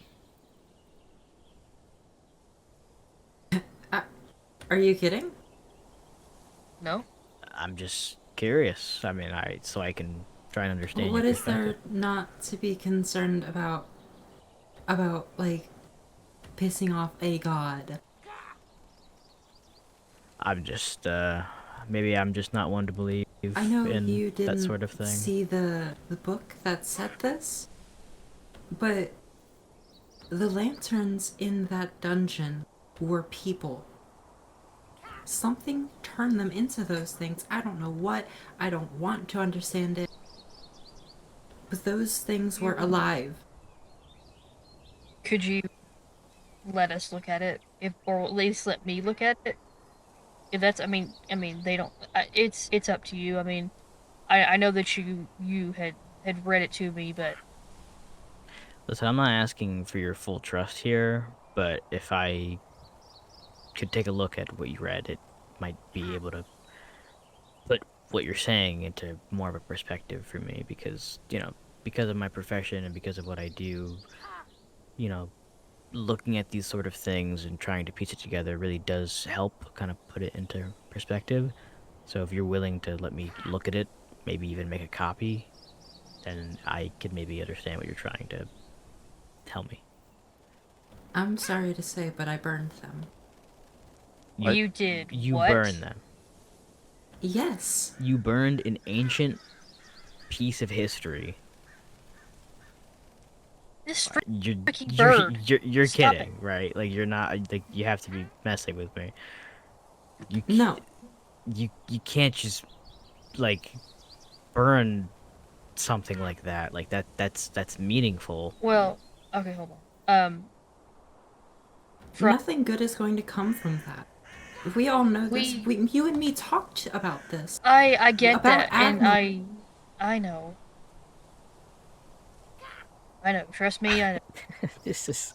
Uh, are you kidding? No. I'm just curious. I mean, so I can try and understand your What is perspective. there not to be concerned about? About, like, pissing off a god? I'm just, maybe I'm just not one to believe I know in you that didn't sort of thing. see the book that said this, but the lanterns in that dungeon were people. Something turned them into those things. I don't know what. I don't want to understand it. But those things were alive. Could you let us look at it, if or at least let me look at it? If that's, I mean, they don't. It's up to you. I mean, I know that you had read it to me, but Listen, I'm not asking for your full trust here, but if I could take a look at what you read, it might be able to put what you're saying into more of a perspective for me because, because of my profession and because of what I do, you know, looking at these sort of things and trying to piece it together really does help kind of put it into perspective. So if you're willing to let me look at it, maybe even make a copy, then I could maybe understand what you're trying to tell me. I'm sorry to say, but I burned them. You you did you what? burn them. Yes. You burned an ancient piece of history. This You're freaking you're bird. you're Stop it. kidding, right? Like you're not like you have to be messing with me. You No. you can't just like burn something like that. Like that's meaningful. Well, okay, hold on. From Nothing good is going to come from that. We all know this. we, You and me talked about this. I get About that, and Aegnor. I know. I know. Trust me, I know. this is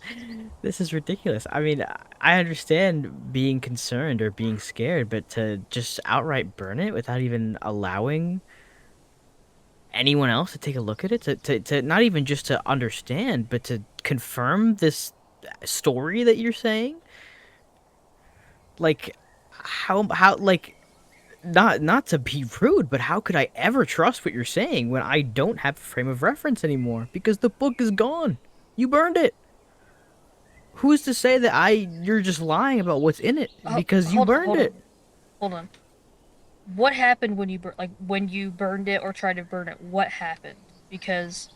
this is ridiculous. I mean, I understand being concerned or being scared, but to just outright burn it without even allowing anyone else to take a look at it, to not even just to understand, but to confirm this story that you're saying, like how like not to be rude, but how could I ever trust what you're saying when I don't have a frame of reference anymore because the book is gone? You burned it. Who's to say that you're just lying about what's in it because you Hold on, burned hold it? on, hold on. What happened when when you burned it or tried to burn it? What happened? Because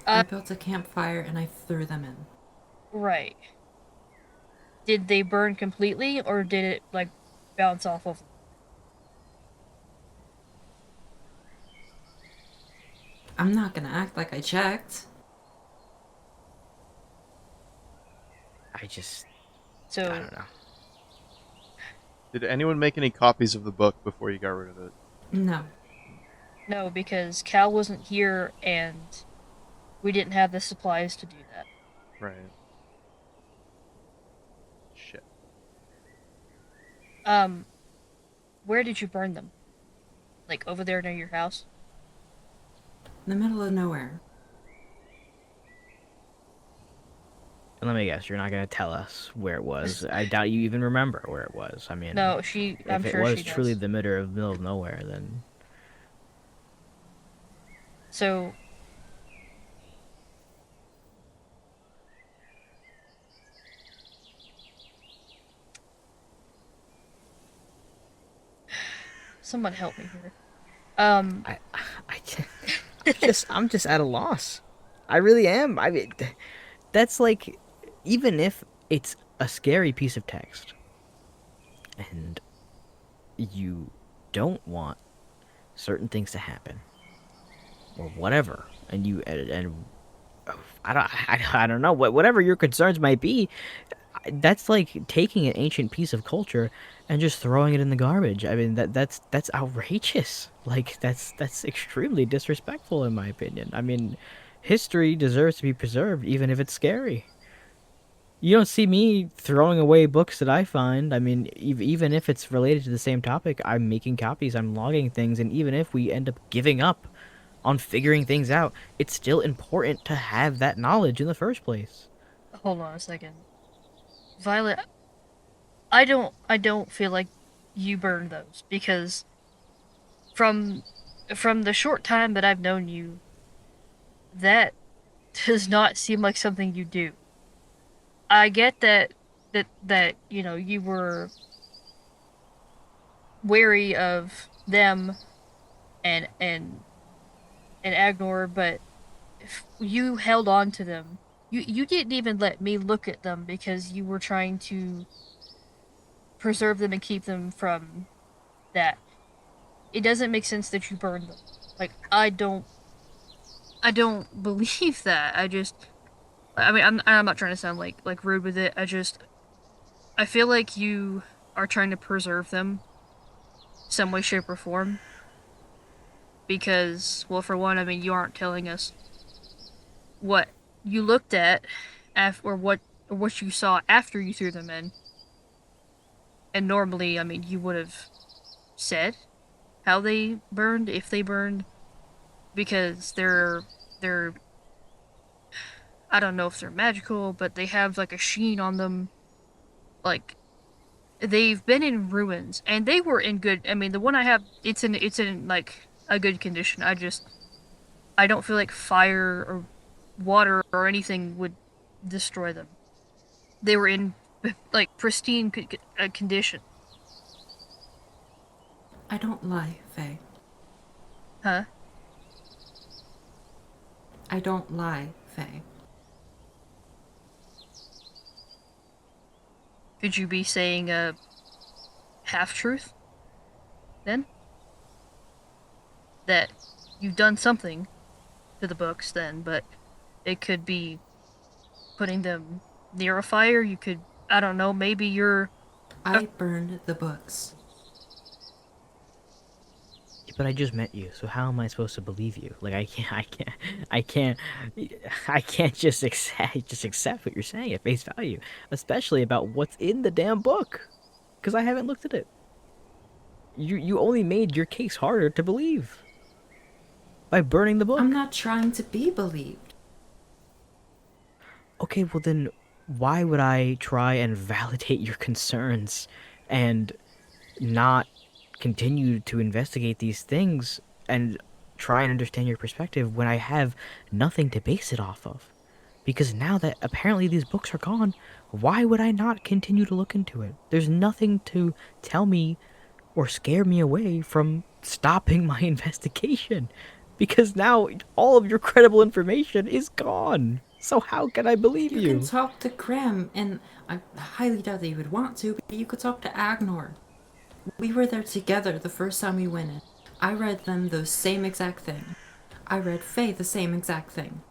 I built a campfire and I threw them in. right. Did they burn completely or did it like bounce off of? I'm not gonna act like I checked. I just I So don't know. did anyone make any copies of the book before you got rid of it? No. no, because Cal wasn't here and we didn't have the supplies to do that. Right. Shit. Um, where did you burn them? Like over there near your house? In the middle of nowhere. And let me guess, you're not gonna tell us where it was. I doubt you even remember where it was. I mean, No, she. I'm if it sure was she truly does. the middle of nowhere, then So someone help me here. I, I'm just at a loss. I really am. I mean, that's like, even if it's a scary piece of text, and you don't want certain things to happen, or whatever, and I don't know whatever your concerns might be. That's like taking an ancient piece of culture and just throwing it in the garbage. I mean that's outrageous. Like that's extremely disrespectful in my opinion. I mean, history deserves to be preserved even if it's scary. You don't see me throwing away books that I find. I mean, even if it's related to the same topic, I'm making copies, I'm logging things, and even if we end up giving up on figuring things out, it's still important to have that knowledge in the first place. Hold on a second. Violet, I don't feel like you burned those because from from the short time that I've known you, that does not seem like something you do. I get that you know you were wary of them and and Aegnor, but if you held on to them. You didn't even let me look at them because you were trying to preserve them and keep them from that. It doesn't make sense that you burned them. Like I don't believe that. I mean I'm not trying to sound like rude with it. I feel like you are trying to preserve them some way, shape, or form. Because, well, for one, I mean, you aren't telling us what you looked at, or what you saw after you threw them in. And normally, I mean, you would have said how they burned, if they burned, because they're I don't know if they're magical, but they have like a sheen on them. Like they've been in ruins, and they were in good. I mean, the one I have, it's in like a good condition. I don't feel like fire or water or anything would destroy them. They were in like pristine condition. I don't lie, Faye. Huh? I don't lie, Faye. Could you be saying a half truth then? That you've done something to the books then, but it could be putting them near a fire. You could, I don't know, maybe you're. I burned the books. But I just met you, so how am I supposed to believe you? Like I can't, I can't just accept what you're saying at face value, especially about what's in the damn book, because I haven't looked at it. You only made your case harder to believe by burning the I'm book. not trying to be believed. Okay, well then, why would I try and validate your concerns and not continue to investigate these things and try and understand your perspective when I have nothing to base it off of? Because now that apparently these books are gone, why would I not continue to look into it? There's nothing to tell me or scare me away from stopping my investigation. Because now all of your credible information is gone. So how can I believe You can you? talk to Graham, and I highly doubt that you would want to, but you could talk to Aegnor. We were there together the first time we went in. I read them the same exact thing. I read Faye the same exact thing.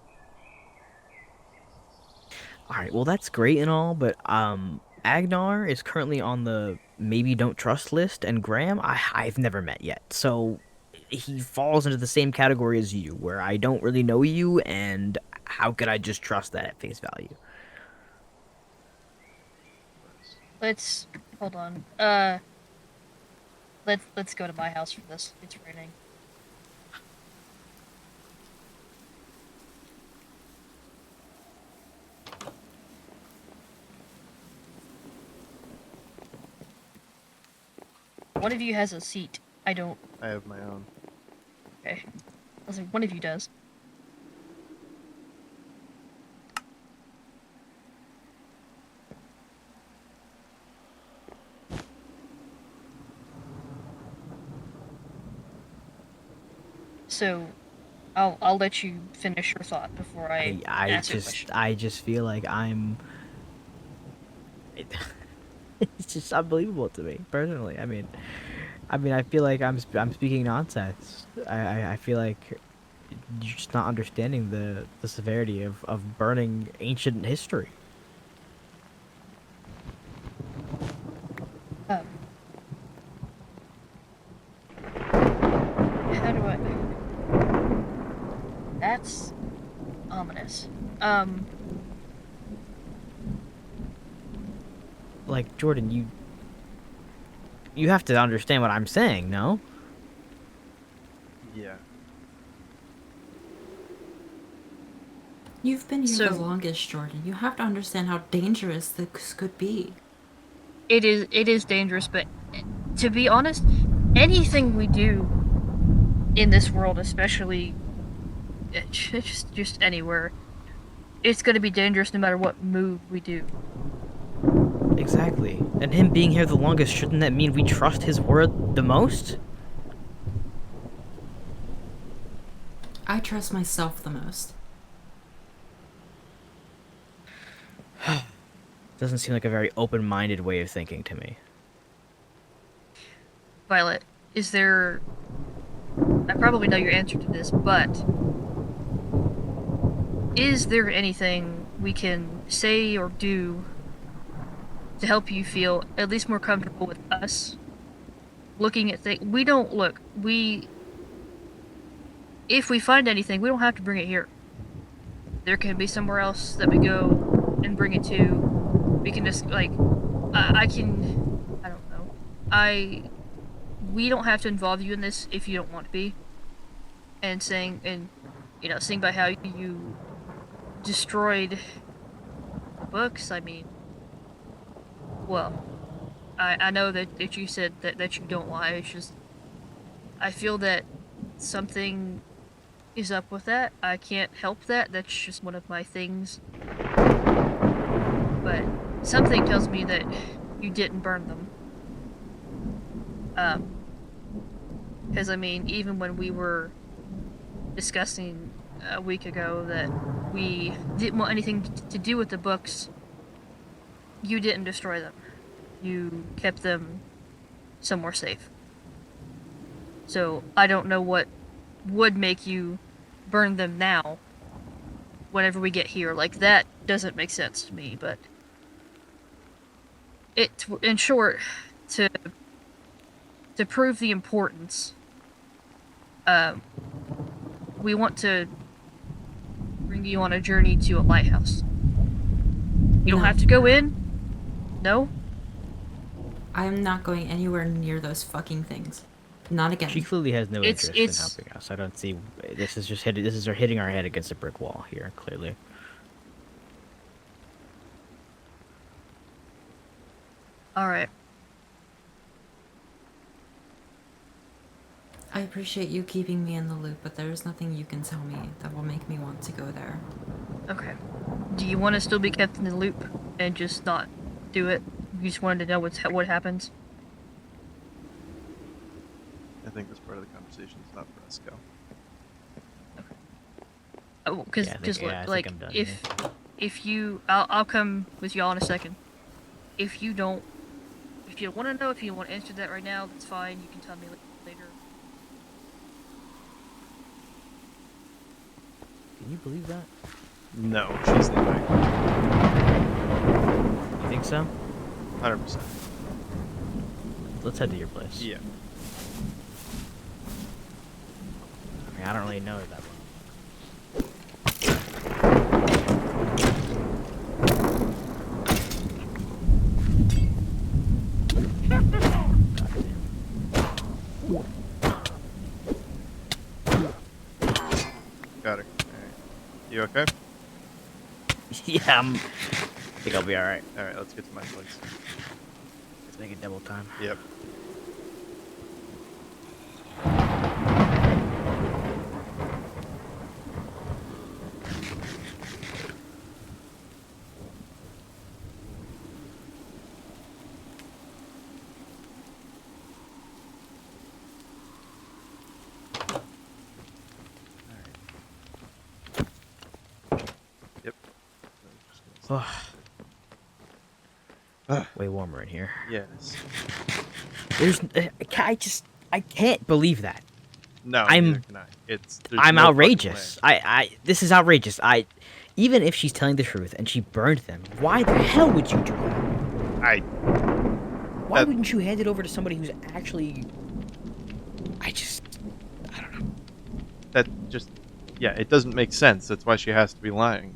All right, well that's great and all, but Agnar is currently on the maybe don't trust list, and Graham I've never met yet, so he falls into the same category as you, where I don't really know you, and how could I just trust that at face value? Let's hold on. Let's go to my house for this. It's raining. One of you has a seat. I don't. I have my own. Okay. I was like, one of you does. So, I'll let you finish your thought before I ask a question. I just feel like it's just unbelievable to me personally. I mean I feel like I'm speaking nonsense. I feel like You're just not understanding the severity of burning ancient history. Um, how do I? That's ominous. Like, Jordan, you have to understand what I'm saying, no? Yeah. You've been here the So longest, Jordan. You have to understand how dangerous this could be. it is dangerous, but to be honest, anything we do in this world, especially just anywhere, it's going to be dangerous no matter what move we do. Exactly. And him being here the longest, shouldn't that mean we trust his word the most? I trust myself the most. Doesn't seem like a very open-minded way of thinking to me. Violet, is there? I probably know your answer to this, but is there anything we can say or do to help you feel at least more comfortable with us looking at things? We don't look. If we find anything, we don't have to bring it here. There can be somewhere else that we go and bring it to. We can just like, I can, I don't know. We don't have to involve you in this if you don't want to be. And seeing by how you destroyed books, I mean, well, I know that you said that you don't lie. It's just, I feel that something is up with that. I can't help that. That's just one of my things. But something tells me that you didn't burn them. Because I mean, even when we were discussing a week ago that we didn't want anything to do with the books, you didn't destroy them. You kept them somewhere safe. So I don't know what would make you burn them now whenever we get here. Like, that doesn't make sense to me, but in short, to prove the importance, we want to bring you on a journey to a lighthouse. You don't No. have to go in. No? I'm not going anywhere near those fucking things. Not again. She clearly has no It's- interest in it's- helping us. I don't see. This is just hitting. This is her hitting our head against a brick wall here. Clearly. Alright. I appreciate you keeping me in the loop, but there's nothing you can tell me that will make me want to go there. Okay. Do you want to still be kept in the loop and just not do it? You just wanted to know what happens? I think this part of the conversation is not for us to go. Oh, because Yeah, I think- just yeah, I like think I'm done if you, I'll come with y'all in a second. If you don't want to know, if you want to answer that right now, that's fine. You can tell me later. Can you believe that? No, she's lying. You think so? 100%. Let's head to your place. Yeah. I mean, I don't really know her that well. Got her. Alright. You okay? Yeah, I think I'll be all right. Alright, let's get to my place. Let's make it double time. Yep. Yep. Way warmer in here. Yes. There's, I can't believe that. No, I'm neither can I. There's I'm no fucking outrageous. way. This is outrageous. Even if she's telling the truth and she burned them, why the hell would you do that? I Why that- wouldn't you hand it over to somebody who's actually? I don't know. that just yeah, it doesn't make sense. That's why she has to be lying.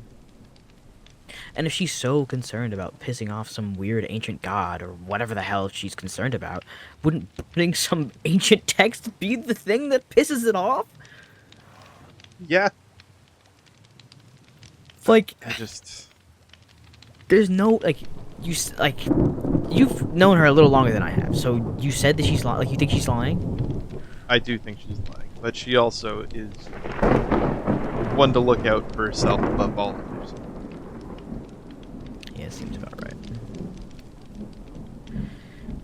And if she's so concerned about pissing off some weird ancient god or whatever the hell she's concerned about, wouldn't putting some ancient text be the thing that pisses it off? Yeah, Like, I just there's no you've known her a little longer than I have. So you said that she's lying. Like, you think she's lying? I do think she's lying, but she also is one to look out for herself above all others. Yeah, seems about right.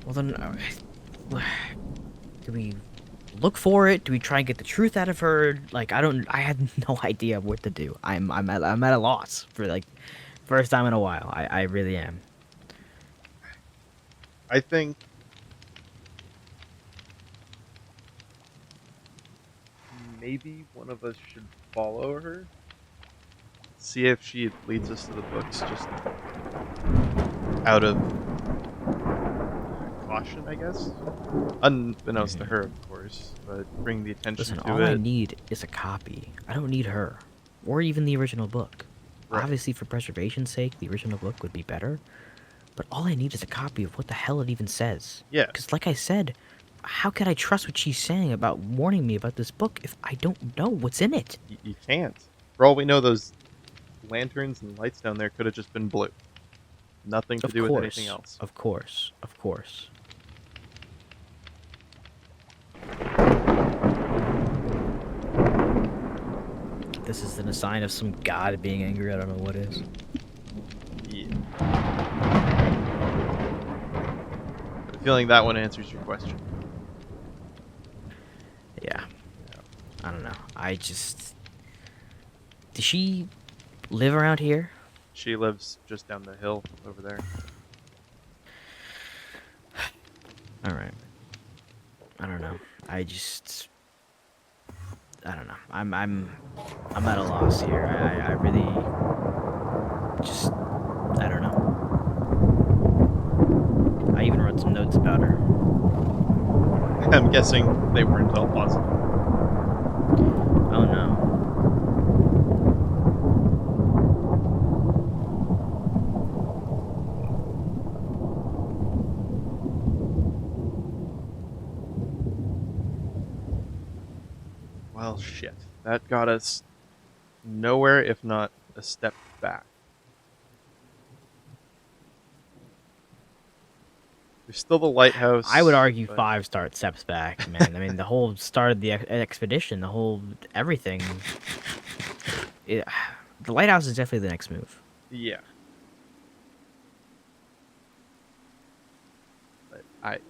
Well then, do we look for it? Do we try and get the truth out of her? Like, I had no idea what to do. I'm at a loss for, like, first time in a while. I really am. I think maybe one of us should follow her, see if she leads us to the books, just out of caution, I guess. Unbeknownst to her, of course, but bring the attention Listen, to all it. I need is a copy. I don't need her, or even the original book. Right. Obviously, for preservation's sake, the original book would be better. But all I need is a copy of what the hell it even says. Yeah. Because, like I said, how could I trust what she's saying about warning me about this book if I don't know what's in it? You can't. For all we know, those lanterns and lights down there could have just been blue. Nothing to do with anything else. Of course. Of course. This isn't a sign of some god being angry. I don't know what is. Yeah. I have a feeling that one answers your question. Yeah. I don't know. Does she live around here? She lives just down the hill over there. Alright. I don't know. I don't know. I'm at a loss here. I really just I don't know. I even wrote some notes about her. I'm guessing they weren't all positive. Oh no. Well, shit. That got us nowhere, if not a step back. There's still the lighthouse. I would argue but 5 steps back, man. I mean, the whole start of the expedition, the whole everything. The lighthouse is definitely the next move. Yeah. But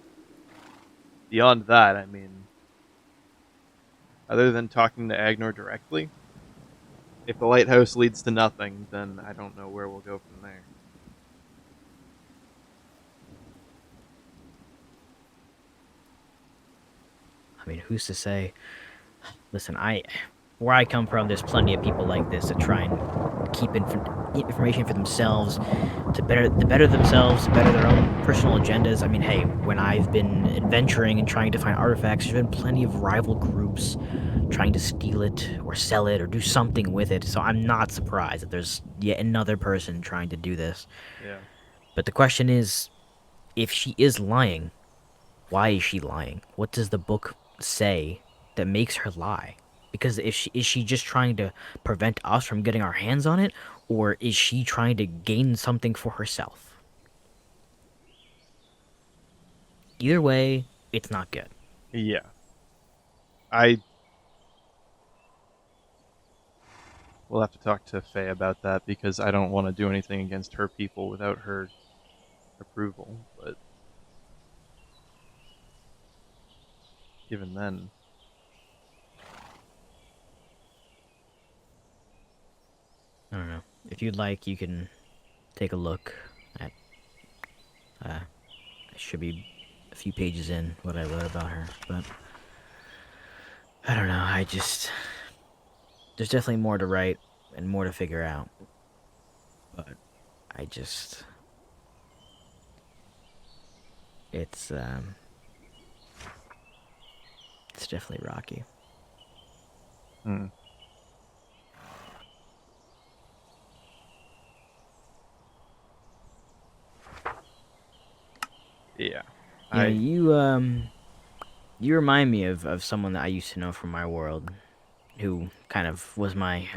beyond that, I mean, other than talking to Aegnor directly, if the lighthouse leads to nothing, then I don't know where we'll go from there. I mean, who's to say? Listen, where I come from, there's plenty of people like this that try and keep information for themselves, to better themselves, to better their own personal agendas. I mean, hey, when I've been adventuring and trying to find artifacts, there's been plenty of rival groups trying to steal it or sell it or do something with it. So I'm not surprised that there's yet another person trying to do this. Yeah. But the question is, if she is lying, why is she lying? What does the book say that makes her lie? Because is she just trying to prevent us from getting our hands on it, or is she trying to gain something for herself? Either way, it's not good. Yeah. We'll have to talk to Faye about that because I don't want to do anything against her people without her approval, but even then, I don't know. If you'd like, you can take a look at it should be a few pages in what I wrote about her, but I don't know. There's definitely more to write and more to figure out. But I just, it's, um, it's definitely rocky. Hmm. Yeah. You know, I you remind me of someone that I used to know from my world, who kind of was my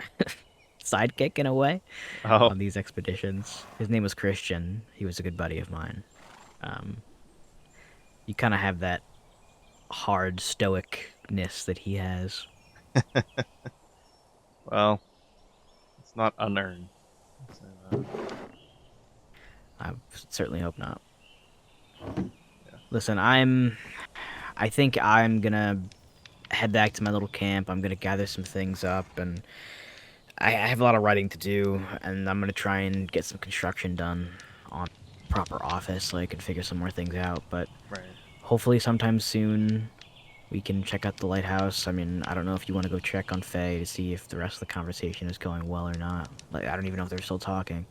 sidekick in a way oh on these expeditions. His name was Christian. He was a good buddy of mine. Um, you kind of have that hard stoicness that he has. well, it's not unearned. So, I certainly hope not. yeah. Listen, I think I'm gonna head back to my little camp. I'm gonna gather some things up, and I have a lot of writing to do, and I'm gonna try and get some construction done on proper office so I can figure some more things out. But Right. hopefully, sometime soon, we can check out the lighthouse. I mean, I don't know if you want to go check on Faye to see if the rest of the conversation is going well or not. Like, I don't even know if they're still talking.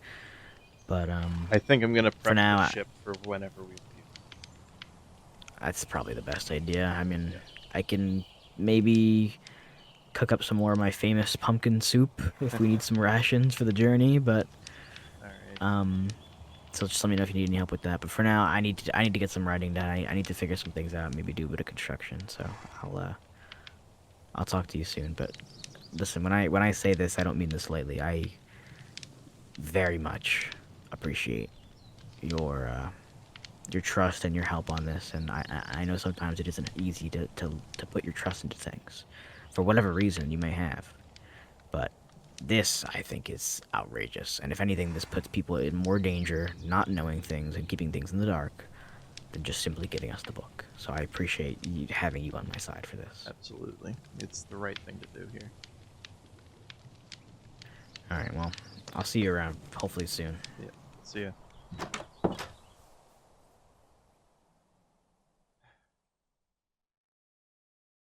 But I think I'm gonna for prep the now, ship for whenever we leave. that's probably the best idea. I mean, Yeah. I can maybe cook up some more of my famous pumpkin soup if we need some rations for the journey. But All right. um, so just let me know if you need any help with that. But for now, I need to get some writing done. I need to figure some things out. Maybe do a bit of construction. So I'll talk to you soon. But listen, when I say this, I don't mean this lightly. I very much appreciate your your trust and your help on this. And I know sometimes it isn't easy to put your trust into things, for whatever reason you may have. But this, I think, is outrageous. And if anything, this puts people in more danger not knowing things and keeping things in the dark than just simply getting us the book. So I appreciate having you on my side for this. Absolutely. It's the right thing to do here. All right, well, I'll see you around, hopefully soon. Yeah. See ya.